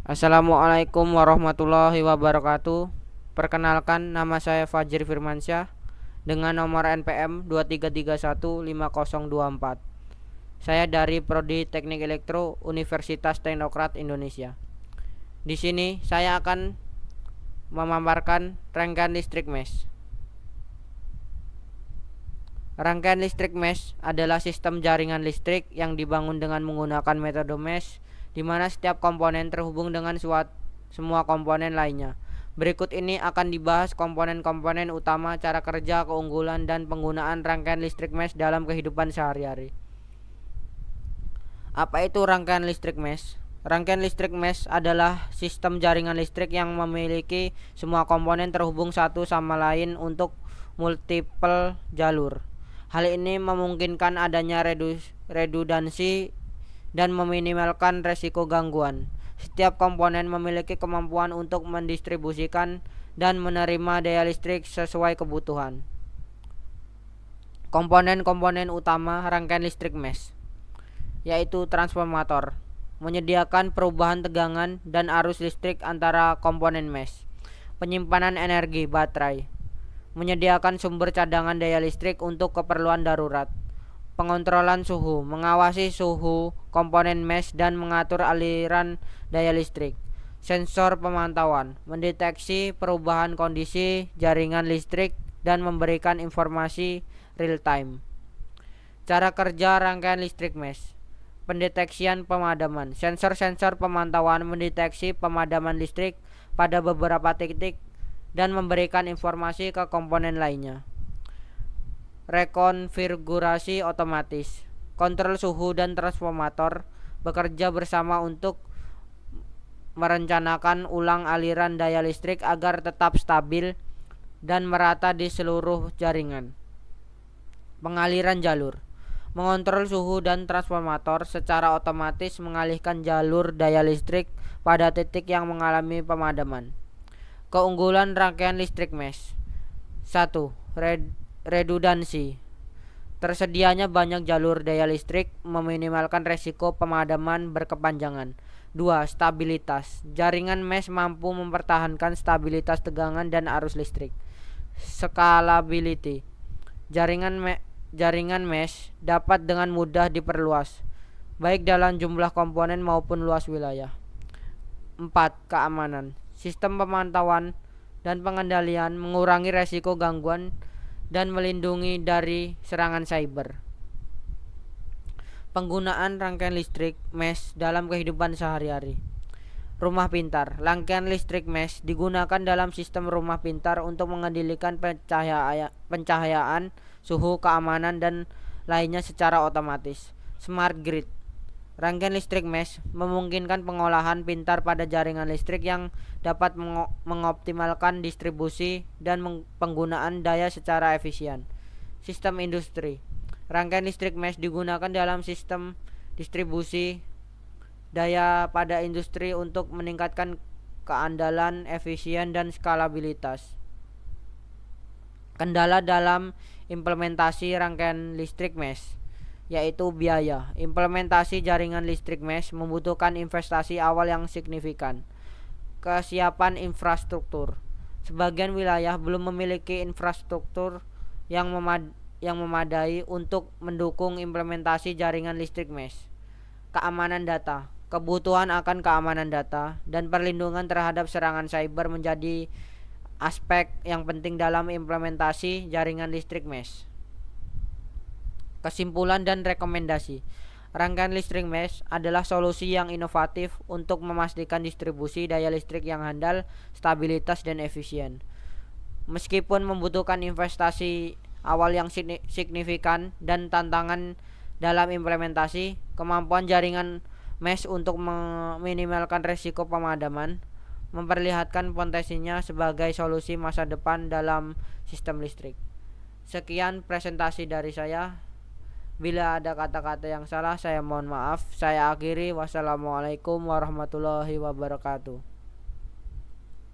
Assalamualaikum warahmatullahi wabarakatuh. Perkenalkan, nama saya Fajri Firmansyah dengan nomor NPM 23315024. Saya dari Prodi Teknik Elektro Universitas Teknokrat Indonesia. Di sini saya akan memaparkan rangkaian listrik mesh. Rangkaian listrik mesh adalah sistem jaringan listrik yang dibangun dengan menggunakan metode mesh, di mana setiap komponen terhubung dengan semua komponen lainnya. Berikut ini akan dibahas komponen-komponen utama, cara kerja, keunggulan, dan penggunaan rangkaian listrik mesh dalam kehidupan sehari-hari. Apa itu rangkaian listrik mesh? Rangkaian listrik mesh adalah sistem jaringan listrik yang memiliki semua komponen terhubung satu sama lain untuk multiple jalur. Hal ini memungkinkan adanya redundansi dan meminimalkan resiko gangguan. Setiap komponen memiliki kemampuan untuk mendistribusikan dan menerima daya listrik sesuai kebutuhan. Komponen-komponen utama rangkaian listrik mesh yaitu transformator, menyediakan perubahan tegangan dan arus listrik antara komponen mesh. Penyimpanan energi baterai, menyediakan sumber cadangan daya listrik untuk keperluan darurat. Pengontrolan suhu, mengawasi suhu komponen mesh dan mengatur aliran daya listrik. Sensor pemantauan, mendeteksi perubahan kondisi jaringan listrik dan memberikan informasi real time. Cara kerja rangkaian listrik mesh. Pendeteksian pemadaman, sensor-sensor pemantauan mendeteksi pemadaman listrik pada beberapa titik dan memberikan informasi ke komponen lainnya. Rekonfigurasi otomatis, kontrol suhu dan transformator bekerja bersama untuk merencanakan ulang aliran daya listrik agar tetap stabil dan merata di seluruh jaringan. Pengaliran jalur, mengontrol suhu dan transformator secara otomatis mengalihkan jalur daya listrik pada titik yang mengalami pemadaman. Keunggulan rangkaian listrik mesh. 1. Redundansi. Tersedianya banyak jalur daya listrik meminimalkan resiko pemadaman berkepanjangan. 2. Stabilitas. Jaringan mesh mampu mempertahankan stabilitas tegangan dan arus listrik. Scalability. Jaringan mesh dapat dengan mudah diperluas, baik dalam jumlah komponen maupun luas wilayah. 4. Keamanan. Sistem pemantauan dan pengendalian mengurangi resiko gangguan dan melindungi dari serangan cyber. Penggunaan rangkaian listrik mesh dalam kehidupan sehari-hari. Rumah pintar. Rangkaian listrik mesh digunakan dalam sistem rumah pintar untuk mengendalikan pencahayaan, suhu, keamanan, dan lainnya secara otomatis. Smart grid. Rangkaian listrik mesh memungkinkan pengolahan pintar pada jaringan listrik yang dapat mengoptimalkan distribusi dan penggunaan daya secara efisien. Sistem industri. Rangkaian listrik mesh digunakan dalam sistem distribusi daya pada industri untuk meningkatkan keandalan, efisien, dan skalabilitas. Kendala dalam implementasi rangkaian listrik mesh yaitu biaya. Implementasi jaringan listrik mesh membutuhkan investasi awal yang signifikan. Kesiapan infrastruktur. Sebagian wilayah belum memiliki infrastruktur yang memadai untuk mendukung implementasi jaringan listrik mesh. Keamanan data. Kebutuhan akan keamanan data dan perlindungan terhadap serangan cyber menjadi aspek yang penting dalam implementasi jaringan listrik mesh. Kesimpulan dan rekomendasi. Rangkaian listrik mesh adalah solusi yang inovatif untuk memastikan distribusi daya listrik yang handal, stabilitas, dan efisien. Meskipun membutuhkan investasi awal yang signifikan dan tantangan dalam implementasi, kemampuan jaringan mesh untuk meminimalkan risiko pemadaman memperlihatkan potensinya sebagai solusi masa depan dalam sistem listrik. Sekian presentasi dari saya. Bila ada kata-kata yang salah, saya mohon maaf. Saya akhiri. Wassalamualaikum warahmatullahi wabarakatuh.